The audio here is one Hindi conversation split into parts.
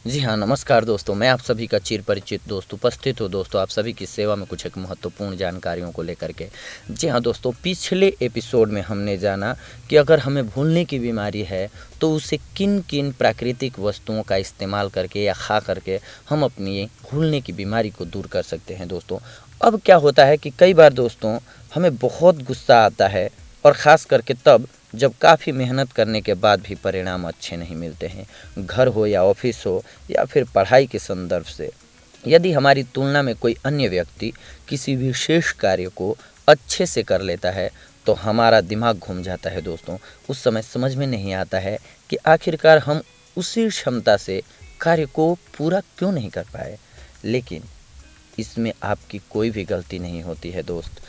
जी हाँ, नमस्कार दोस्तों, मैं आप सभी का चिर परिचित दोस्त उपस्थित हूँ दोस्तों आप सभी की सेवा में कुछ एक महत्वपूर्ण जानकारियों को लेकर के। जी हाँ दोस्तों, पिछले एपिसोड में हमने जाना कि अगर हमें भूलने की बीमारी है, तो उसे किन-किन प्राकृतिक वस्तुओं का इस्तेमाल करके या खा करके हम अपनी भूलने की बीमारी को दूर कर सकते हैं दोस्तों। अब क्या होता है कि कई बार दोस्तों हमें बहुत गुस्सा आता है और ख़ास करके तब जब काफ़ी मेहनत करने के बाद भी परिणाम अच्छे नहीं मिलते हैं। घर हो या ऑफिस हो या फिर पढ़ाई के संदर्भ से यदि हमारी तुलना में कोई अन्य व्यक्ति किसी विशेष कार्य को अच्छे से कर लेता है, तो हमारा दिमाग घूम जाता है दोस्तों। उस समय समझ में नहीं आता है कि आखिरकार हम उसी क्षमता से कार्य को पूरा क्यों नहीं कर पाए। लेकिन इसमें आपकी कोई भी गलती नहीं होती है दोस्त।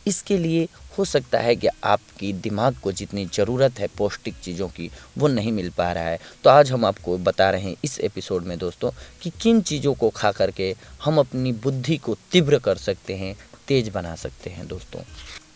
इसके लिए हो सकता है कि आपकी दिमाग को जितनी ज़रूरत है पौष्टिक चीज़ों की, वो नहीं मिल पा रहा है। तो आज हम आपको बता रहे हैं इस एपिसोड में दोस्तों कि किन चीज़ों को खा करके हम अपनी बुद्धि को तीव्र कर सकते हैं, तेज बना सकते हैं दोस्तों।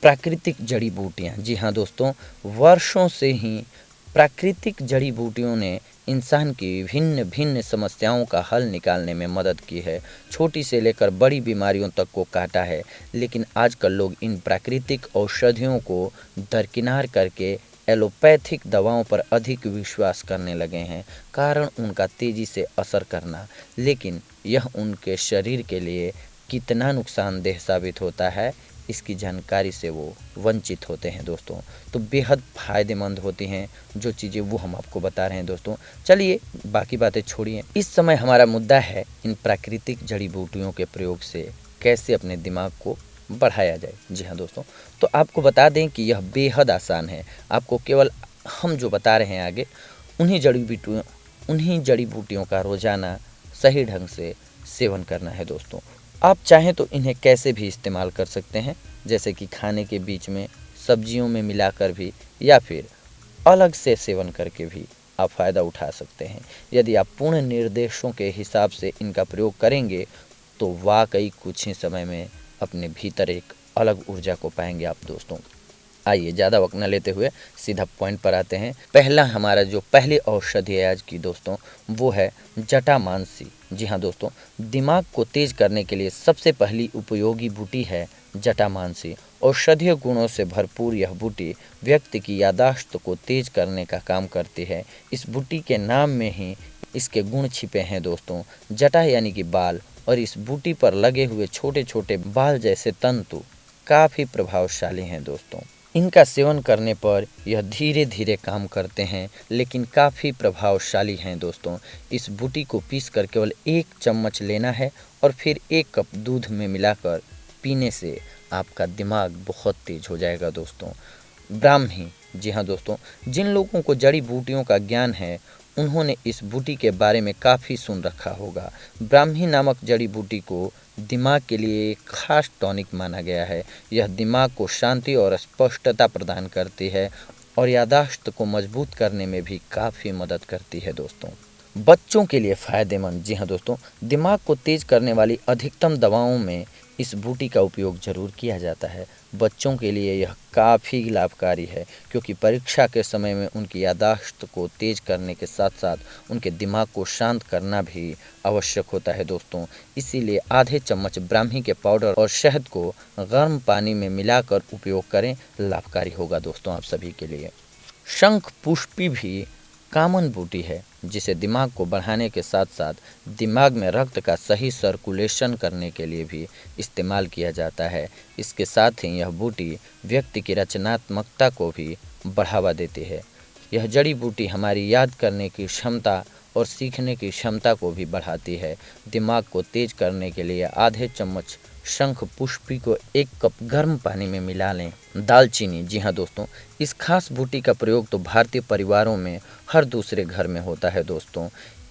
प्राकृतिक जड़ी बूटियाँ, जी हाँ दोस्तों, वर्षों से ही प्राकृतिक जड़ी बूटियों ने इंसान की भिन्न भिन्न समस्याओं का हल निकालने में मदद की है। छोटी से लेकर बड़ी बीमारियों तक को काटा है। लेकिन आजकल लोग इन प्राकृतिक औषधियों को दरकिनार करके एलोपैथिक दवाओं पर अधिक विश्वास करने लगे हैं, कारण उनका तेज़ी से असर करना। लेकिन यह उनके शरीर के लिए कितना नुकसानदेह साबित होता है, इसकी जानकारी से वो वंचित होते हैं दोस्तों। तो बेहद फ़ायदेमंद होती हैं जो चीज़ें, वो हम आपको बता रहे हैं दोस्तों। चलिए बाकी बातें छोड़िए, इस समय हमारा मुद्दा है इन प्राकृतिक जड़ी बूटियों के प्रयोग से कैसे अपने दिमाग को बढ़ाया जाए। जी हाँ दोस्तों, तो आपको बता दें कि यह बेहद आसान है। आपको केवल हम जो बता रहे हैं आगे, उन्हीं जड़ी बूटियों का रोज़ाना सही ढंग से सेवन करना है दोस्तों। आप चाहें तो इन्हें कैसे भी इस्तेमाल कर सकते हैं, जैसे कि खाने के बीच में, सब्जियों में मिलाकर भी, या फिर अलग से सेवन करके भी आप फ़ायदा उठा सकते हैं। यदि आप पूर्ण निर्देशों के हिसाब से इनका प्रयोग करेंगे, तो वाकई कुछ ही समय में अपने भीतर एक अलग ऊर्जा को पाएंगे आप दोस्तों। आइए ज़्यादा वक्त न लेते हुए सीधा पॉइंट पर आते हैं। पहला हमारा जो पहली औषधि है आज की दोस्तों, वो है जटामांसी। जी हाँ दोस्तों, दिमाग को तेज करने के लिए सबसे पहली उपयोगी बूटी है जटामांसी। औषधीय गुणों से भरपूर यह बूटी व्यक्ति की याददाश्त को तेज करने का काम करती है। इस बूटी के नाम में ही इसके गुण छिपे हैं दोस्तों। जटा यानी कि बाल, और इस बूटी पर लगे हुए छोटे छोटे बाल जैसे तंतु काफ़ी प्रभावशाली हैं दोस्तों। इनका सेवन करने पर यह धीरे धीरे काम करते हैं, लेकिन काफ़ी प्रभावशाली हैं दोस्तों। इस बूटी को पीसकर केवल 1 चम्मच लेना है और फिर 1 कप दूध में मिलाकर पीने से आपका दिमाग बहुत तेज हो जाएगा दोस्तों। ब्राह्मी, जी हाँ दोस्तों, जिन लोगों को जड़ी बूटियों का ज्ञान है, उन्होंने इस बूटी के बारे में काफ़ी सुन रखा होगा। ब्राह्मी नामक जड़ी बूटी को दिमाग के लिए एक खास टॉनिक माना गया है। यह दिमाग को शांति और स्पष्टता प्रदान करती है और याददाश्त को मजबूत करने में भी काफ़ी मदद करती है दोस्तों। बच्चों के लिए फ़ायदेमंद, जी हाँ दोस्तों, दिमाग को तेज करने वाली अधिकतम दवाओं में इस बूटी का उपयोग ज़रूर किया जाता है। बच्चों के लिए यह काफ़ी लाभकारी है, क्योंकि परीक्षा के समय में उनकी याददाश्त को तेज करने के साथ साथ उनके दिमाग को शांत करना भी आवश्यक होता है दोस्तों। इसीलिए आधे चम्मच ब्राह्मी के पाउडर और शहद को गर्म पानी में मिलाकर उपयोग करें, लाभकारी होगा दोस्तों आप सभी के लिए। शंख पुष्पी भी कॉमन बूटी है, जिसे दिमाग को बढ़ाने के साथ साथ दिमाग में रक्त का सही सर्कुलेशन करने के लिए भी इस्तेमाल किया जाता है। इसके साथ ही यह बूटी व्यक्ति की रचनात्मकता को भी बढ़ावा देती है। यह जड़ी बूटी हमारी याद करने की क्षमता और सीखने की क्षमता को भी बढ़ाती है। दिमाग को तेज करने के लिए आधे चम्मच शंख पुष्पी को 1 कप गर्म पानी में मिला लें। दालचीनी, जी हाँ दोस्तों, इस खास बूटी का प्रयोग तो भारतीय परिवारों में हर दूसरे घर में होता है दोस्तों।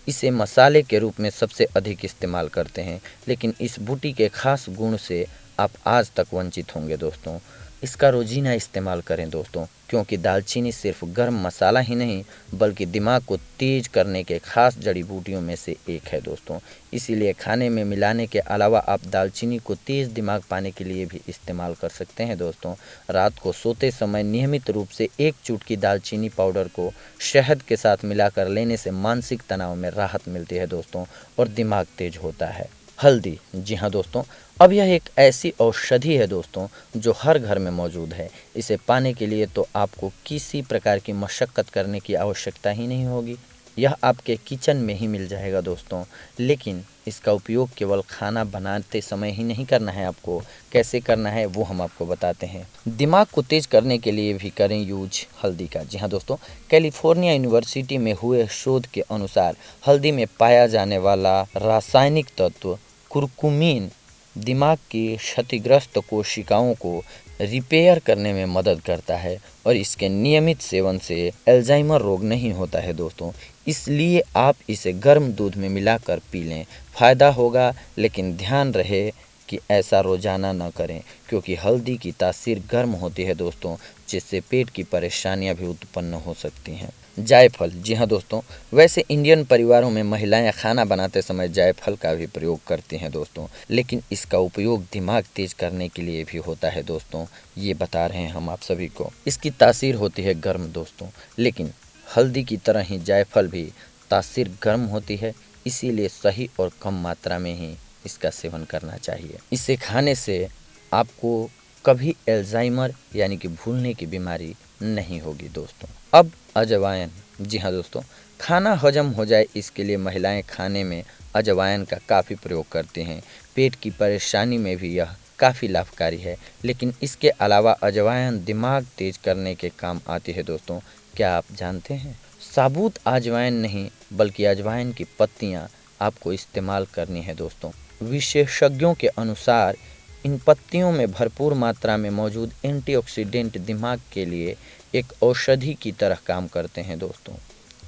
इसे मसाले के रूप में सबसे अधिक इस्तेमाल करते हैं, लेकिन इस बूटी के खास गुण से आप आज तक वंचित होंगे दोस्तों। इसका रोजीना इस्तेमाल करें दोस्तों, क्योंकि दालचीनी सिर्फ गर्म मसाला ही नहीं बल्कि दिमाग को तेज करने के खास जड़ी बूटियों में से एक है दोस्तों। इसीलिए खाने में मिलाने के अलावा आप दालचीनी को तेज दिमाग पाने के लिए भी इस्तेमाल कर सकते हैं दोस्तों। रात को सोते समय नियमित रूप से एक चुटकी दालचीनी पाउडर को शहद के साथ मिलाकर लेने से मानसिक तनाव में राहत मिलती है दोस्तों और दिमाग तेज होता है। हल्दी, जी हाँ दोस्तों, अब यह एक ऐसी औषधि है दोस्तों जो हर घर में मौजूद है। इसे पाने के लिए तो आपको किसी प्रकार की मशक्क़त करने की आवश्यकता ही नहीं होगी, यह आपके किचन में ही मिल जाएगा दोस्तों। लेकिन इसका उपयोग केवल खाना बनाते समय ही नहीं करना है, आपको कैसे करना है वो हम आपको बताते हैं। दिमाग को तेज करने के लिए भी करें यूज हल्दी का। जी हाँ दोस्तों, कैलिफोर्निया यूनिवर्सिटी में हुए शोध के अनुसार हल्दी में पाया जाने वाला रासायनिक तत्व कुरकुमीन दिमाग की क्षतिग्रस्त कोशिकाओं को रिपेयर करने में मदद करता है और इसके नियमित सेवन से अल्जाइमर रोग नहीं होता है दोस्तों। इसलिए आप इसे गर्म दूध में मिलाकर पी लें, फ़ायदा होगा। लेकिन ध्यान रहे कि ऐसा रोज़ाना न करें, क्योंकि हल्दी की तासीर गर्म होती है दोस्तों, जिससे पेट की परेशानियां भी उत्पन्न हो सकती हैं। जायफल, जी हाँ दोस्तों, वैसे इंडियन परिवारों में महिलाएं खाना बनाते समय जायफल का भी प्रयोग करती हैं दोस्तों, लेकिन इसका उपयोग दिमाग तेज करने के लिए भी होता है दोस्तों। ये बता रहे हैं हम आप सभी को। इसकी तासीर होती है गर्म दोस्तों, लेकिन हल्दी की तरह ही जायफल भी तासीर गर्म होती है, इसीलिए सही और कम मात्रा में ही इसका सेवन करना चाहिए। इसे खाने से आपको कभी अल्जाइमर यानी कि भूलने की बीमारी नहीं होगी दोस्तों। अब अजवाइन, जी हाँ दोस्तों, खाना हजम हो जाए इसके लिए महिलाएं खाने में अजवाइन का काफ़ी प्रयोग करती हैं। पेट की परेशानी में भी यह काफ़ी लाभकारी है। लेकिन इसके अलावा अजवाइन दिमाग तेज करने के काम आती है दोस्तों। क्या आप जानते हैं, साबुत अजवाइन नहीं बल्कि अजवाइन की पत्तियाँ आपको इस्तेमाल करनी है दोस्तों। विशेषज्ञों के अनुसार इन पत्तियों में भरपूर मात्रा में मौजूद एंटीऑक्सीडेंट दिमाग के लिए एक औषधि की तरह काम करते हैं दोस्तों।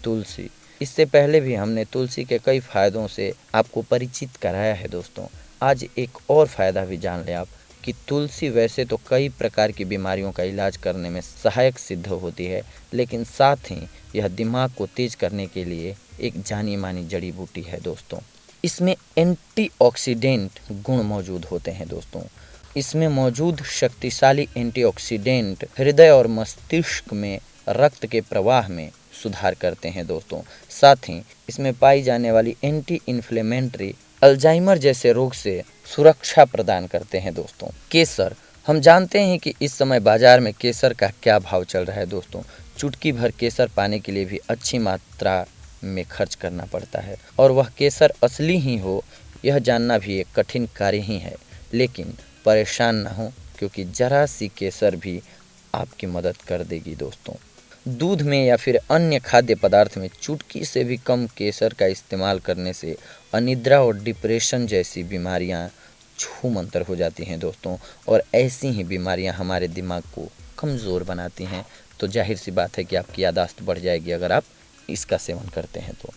तुलसी, इससे पहले भी हमने तुलसी के कई फ़ायदों से आपको परिचित कराया है दोस्तों। आज एक और फ़ायदा भी जान लें आप कि तुलसी वैसे तो कई प्रकार की बीमारियों का इलाज करने में सहायक सिद्ध होती है, लेकिन साथ ही यह दिमाग को तेज करने के लिए एक जानी मानी जड़ी बूटी है दोस्तों। इसमें एंटीऑक्सीडेंट गुण मौजूद होते हैं दोस्तों। इसमें मौजूद शक्तिशाली एंटीऑक्सीडेंट हृदय और मस्तिष्क में रक्त के प्रवाह में सुधार करते हैं दोस्तों। साथ ही इसमें पाई जाने वाली एंटी इन्फ्लेमेटरी अल्जाइमर जैसे रोग से सुरक्षा प्रदान करते हैं दोस्तों। केसर, हम जानते हैं कि इस समय बाजार में केसर का क्या भाव चल रहा है दोस्तों। चुटकी भर केसर पाने के लिए भी अच्छी मात्रा में खर्च करना पड़ता है, और वह केसर असली ही हो यह जानना भी एक कठिन कार्य ही है। लेकिन परेशान ना हो, क्योंकि जरा सी केसर भी आपकी मदद कर देगी दोस्तों। दूध में या फिर अन्य खाद्य पदार्थ में चुटकी से भी कम केसर का इस्तेमाल करने से अनिद्रा और डिप्रेशन जैसी बीमारियां छूमंतर हो जाती हैं दोस्तों, और ऐसी ही बीमारियां हमारे दिमाग को कमज़ोर बनाती हैं। तो जाहिर सी बात है कि आपकी याददाश्त बढ़ जाएगी अगर आप इसका सेवन करते हैं तो।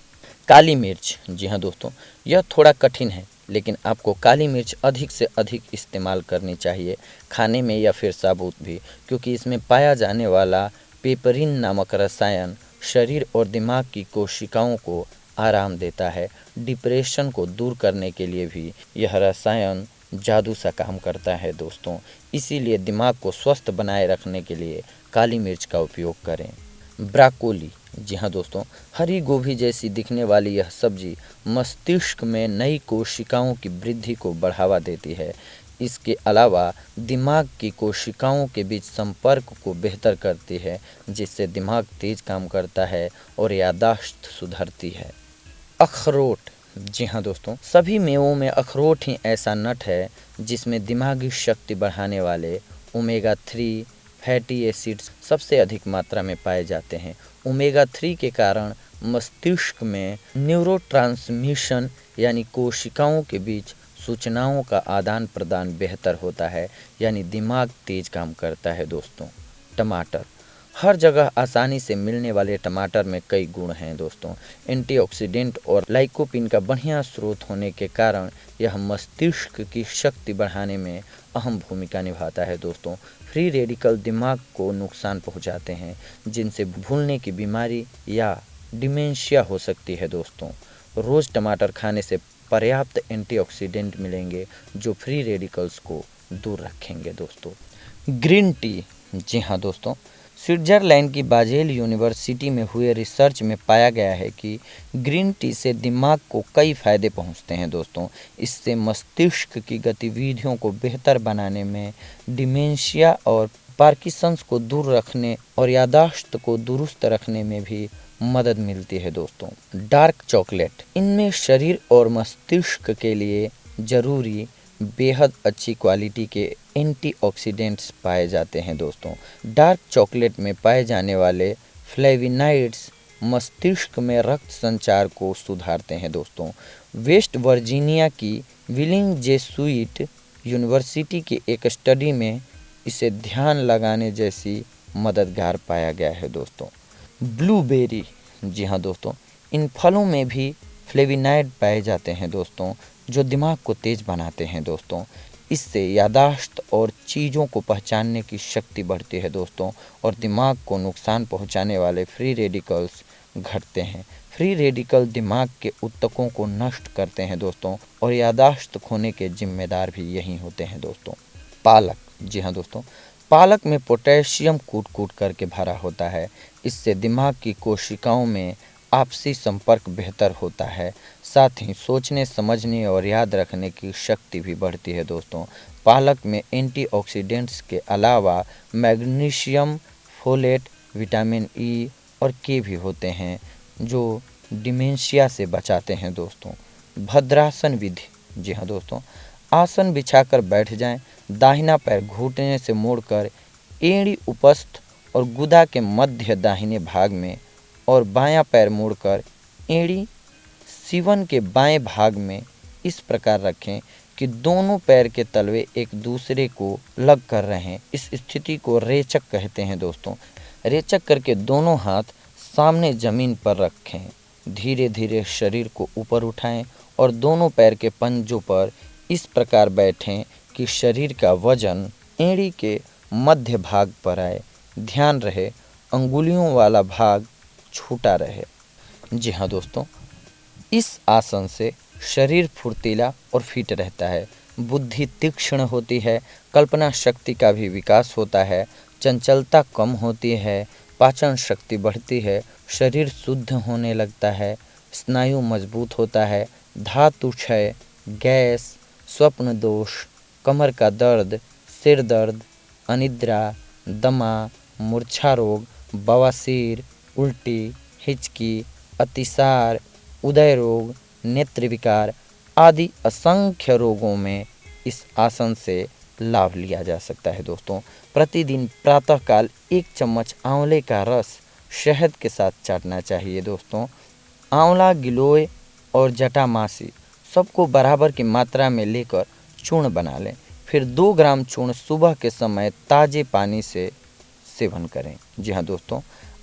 काली मिर्च, जी हाँ दोस्तों, यह थोड़ा कठिन है, लेकिन आपको काली मिर्च अधिक से अधिक इस्तेमाल करनी चाहिए, खाने में या फिर साबुत भी, क्योंकि इसमें पाया जाने वाला पेपरिन नामक रसायन शरीर और दिमाग की कोशिकाओं को आराम देता है। डिप्रेशन को दूर करने के लिए भी यह रसायन जादू सा काम करता है दोस्तों। इसीलिए दिमाग को स्वस्थ बनाए रखने के लिए काली मिर्च का उपयोग करें। ब्रोकोली, जी हाँ दोस्तों, हरी गोभी जैसी दिखने वाली यह सब्जी मस्तिष्क में नई कोशिकाओं की वृद्धि को बढ़ावा देती है। इसके अलावा दिमाग की कोशिकाओं के बीच संपर्क को बेहतर करती है, जिससे दिमाग तेज काम करता है और याददाश्त सुधरती है। अखरोट, जी हाँ दोस्तों, सभी मेवों में अखरोट ही ऐसा नट है जिसमें दिमागी शक्ति बढ़ाने वाले ओमेगा 3 फैटी एसिड्स सबसे अधिक मात्रा में पाए जाते हैं। ओमेगा 3 के कारण मस्तिष्क में न्यूरोट्रांसमिशन यानी कोशिकाओं के बीच सूचनाओं का आदान प्रदान बेहतर होता है, यानी दिमाग तेज काम करता है दोस्तों। टमाटर, हर जगह आसानी से मिलने वाले टमाटर में कई गुण हैं दोस्तों। एंटीऑक्सीडेंट और लाइकोपिन का बढ़िया स्रोत होने के कारण यह मस्तिष्क की शक्ति बढ़ाने में अहम भूमिका निभाता है दोस्तों। फ्री रेडिकल दिमाग को नुकसान पहुंचाते हैं, जिनसे भूलने की बीमारी या डिमेंशिया हो सकती है दोस्तों। रोज़ टमाटर खाने से पर्याप्त एंटीऑक्सीडेंट मिलेंगे जो फ्री रेडिकल्स को दूर रखेंगे दोस्तों। ग्रीन टी, जी हाँ दोस्तों, स्विट्जरलैंड की बाजेल यूनिवर्सिटी में हुए रिसर्च में पाया गया है कि ग्रीन टी से दिमाग को कई फायदे पहुंचते हैं दोस्तों। इससे मस्तिष्क की गतिविधियों को बेहतर बनाने में, डिमेंशिया और पार्किंसंस को दूर रखने और याददाश्त को दुरुस्त रखने में भी मदद मिलती है दोस्तों। डार्क चॉकलेट, इनमें शरीर और मस्तिष्क के लिए ज़रूरी बेहद अच्छी क्वालिटी के एंटीऑक्सीडेंट्स पाए जाते हैं दोस्तों। डार्क चॉकलेट में पाए जाने वाले फ्लेविनाइड्स मस्तिष्क में रक्त संचार को सुधारते हैं दोस्तों। वेस्ट वर्जीनिया की विलिंग जेसुइट यूनिवर्सिटी की एक स्टडी में इसे ध्यान लगाने जैसी मददगार पाया गया है दोस्तों। ब्लूबेरी, जी हाँ दोस्तों, इन फलों में भी फ्लेविनाइड पाए जाते हैं दोस्तों, जो दिमाग को तेज बनाते हैं दोस्तों। इससे याददाश्त और चीज़ों को पहचानने की शक्ति बढ़ती है दोस्तों, और दिमाग को नुकसान पहुंचाने वाले फ्री रेडिकल्स घटते हैं। फ्री रेडिकल दिमाग के ऊतकों को नष्ट करते हैं दोस्तों, और याददाश्त खोने के जिम्मेदार भी यही होते हैं दोस्तों। पालक, जी हाँ दोस्तों, पालक में पोटेशियम कूट कूट करके भरा होता है। इससे दिमाग की कोशिकाओं में आपसी संपर्क बेहतर होता है। साथ ही सोचने, समझने और याद रखने की शक्ति भी बढ़ती है दोस्तों। पालक में एंटीऑक्सीडेंट्स के अलावा मैग्नीशियम, फोलेट, विटामिन ई और के भी होते हैं, जो डिमेंशिया से बचाते हैं दोस्तों। भद्रासन विधि, जी हाँ दोस्तों, आसन बिछाकर बैठ जाएं, दाहिना पैर घुटने से मोड़कर एड़ी उपस्थ और गुदा के मध्य दाहिने भाग में, और बायां पैर मोड़कर एड़ी सीवन के बाएं भाग में इस प्रकार रखें कि दोनों पैर के तलवे एक दूसरे को लग कर रहें। इस स्थिति को रेचक कहते हैं दोस्तों। रेचक करके दोनों हाथ सामने जमीन पर रखें। धीरे धीरे शरीर को ऊपर उठाएं और दोनों पैर के पंजों पर इस प्रकार बैठें कि शरीर का वजन एड़ी के मध्य भाग पर आए। ध्यान रहे अंगुलियों वाला भाग छूटा रहे। जी हाँ दोस्तों, इस आसन से शरीर फुर्तीला और फिट रहता है, बुद्धि तीक्ष्ण होती है, कल्पना शक्ति का भी विकास होता है, चंचलता कम होती है, पाचन शक्ति बढ़ती है, शरीर शुद्ध होने लगता है, स्नायु मजबूत होता है, धातु क्षय, गैस, स्वप्न दोष, कमर का दर्द, सिर दर्द, अनिद्रा, दमा, मूर्छा रोग, बवासीर, उल्टी, हिचकी, अतिसार, उदय रोग, नेत्र विकार आदि असंख्य रोगों में इस आसन से लाभ लिया जा सकता है दोस्तों। प्रतिदिन प्रातःकाल 1 चम्मच आंवले का रस शहद के साथ चाटना चाहिए दोस्तों। आंवला, गिलोय और जटामासी सबको बराबर की मात्रा में लेकर चूर्ण बना लें। फिर 2 ग्राम चूर्ण सुबह के समय ताज़े पानी से सेवन करें। जी हाँ दोस्तों,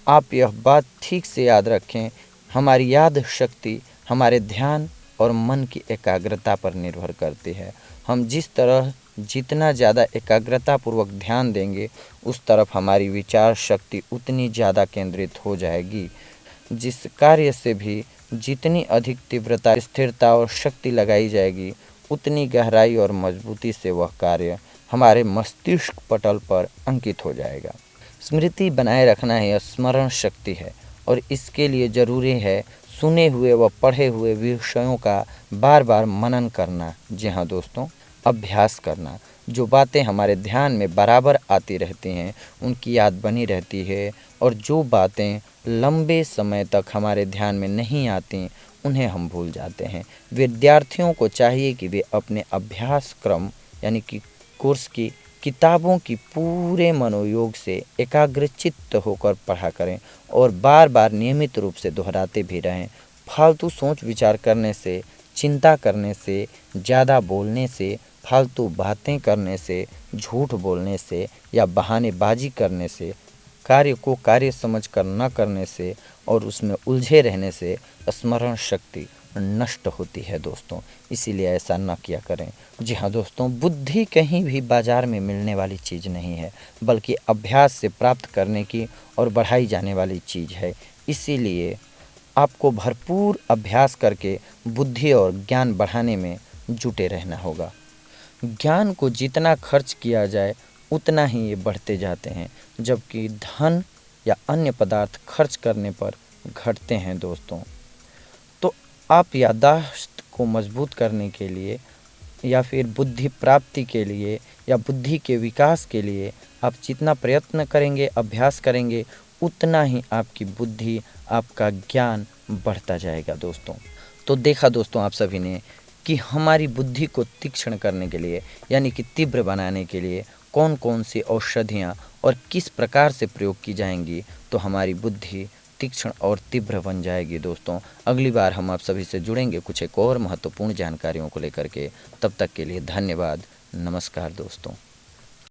आप यह बात ठीक से याद रखें, हमारी याद शक्ति हमारे ध्यान और मन की एकाग्रता पर निर्भर करती है। हम जिस तरह जितना ज़्यादा एकाग्रतापूर्वक ध्यान देंगे, उस तरफ हमारी विचार शक्ति उतनी ज़्यादा केंद्रित हो जाएगी। जिस कार्य से भी जितनी अधिक तीव्रता, स्थिरता और शक्ति लगाई जाएगी, उतनी गहराई और मजबूती से वह कार्य हमारे मस्तिष्क पटल पर अंकित हो जाएगा। स्मृति बनाए रखना ही स्मरण शक्ति है, और इसके लिए ज़रूरी है सुने हुए व पढ़े हुए विषयों का बार बार मनन करना। जी हाँ दोस्तों, अभ्यास करना। जो बातें हमारे ध्यान में बराबर आती रहती हैं, उनकी याद बनी रहती है, और जो बातें लंबे समय तक हमारे ध्यान में नहीं आती, उन्हें हम भूल जाते हैं। विद्यार्थियों को चाहिए कि वे अपने अभ्यास क्रम यानी कि कोर्स की किताबों की पूरे मनोयोग से एकाग्रचित्त होकर पढ़ा करें, और बार बार नियमित रूप से दोहराते भी रहें। फालतू सोच विचार करने से, चिंता करने से, ज़्यादा बोलने से, फालतू बातें करने से, झूठ बोलने से या बहानेबाजी करने से कार्य को कार्य समझकर न करने से और उसमें उलझे रहने से स्मरण शक्ति नष्ट होती है दोस्तों, इसीलिए ऐसा न किया करें। जी हाँ दोस्तों, बुद्धि कहीं भी बाज़ार में मिलने वाली चीज़ नहीं है, बल्कि अभ्यास से प्राप्त करने की और बढ़ाई जाने वाली चीज़ है। इसीलिए आपको भरपूर अभ्यास करके बुद्धि और ज्ञान बढ़ाने में जुटे रहना होगा। ज्ञान को जितना खर्च किया जाए उतना ही ये बढ़ते जाते हैं, जबकि धन या अन्य पदार्थ खर्च करने पर घटते हैं दोस्तों। तो आप याददाश्त को मजबूत करने के लिए या फिर बुद्धि प्राप्ति के लिए या बुद्धि के विकास के लिए आप जितना प्रयत्न करेंगे, अभ्यास करेंगे, उतना ही आपकी बुद्धि, आपका ज्ञान बढ़ता जाएगा दोस्तों। तो देखा दोस्तों आप सभी ने कि हमारी बुद्धि को तीक्ष्ण करने के लिए यानी कि तीव्र बनाने के लिए कौन कौन सी औषधियाँ और किस प्रकार से प्रयोग की जाएंगी, तो हमारी बुद्धि तीक्ष्ण और तीव्र बन जाएगी दोस्तों। अगली बार हम आप सभी से जुड़ेंगे कुछ एक और महत्वपूर्ण जानकारियों को लेकर के। तब तक के लिए धन्यवाद। नमस्कार दोस्तों।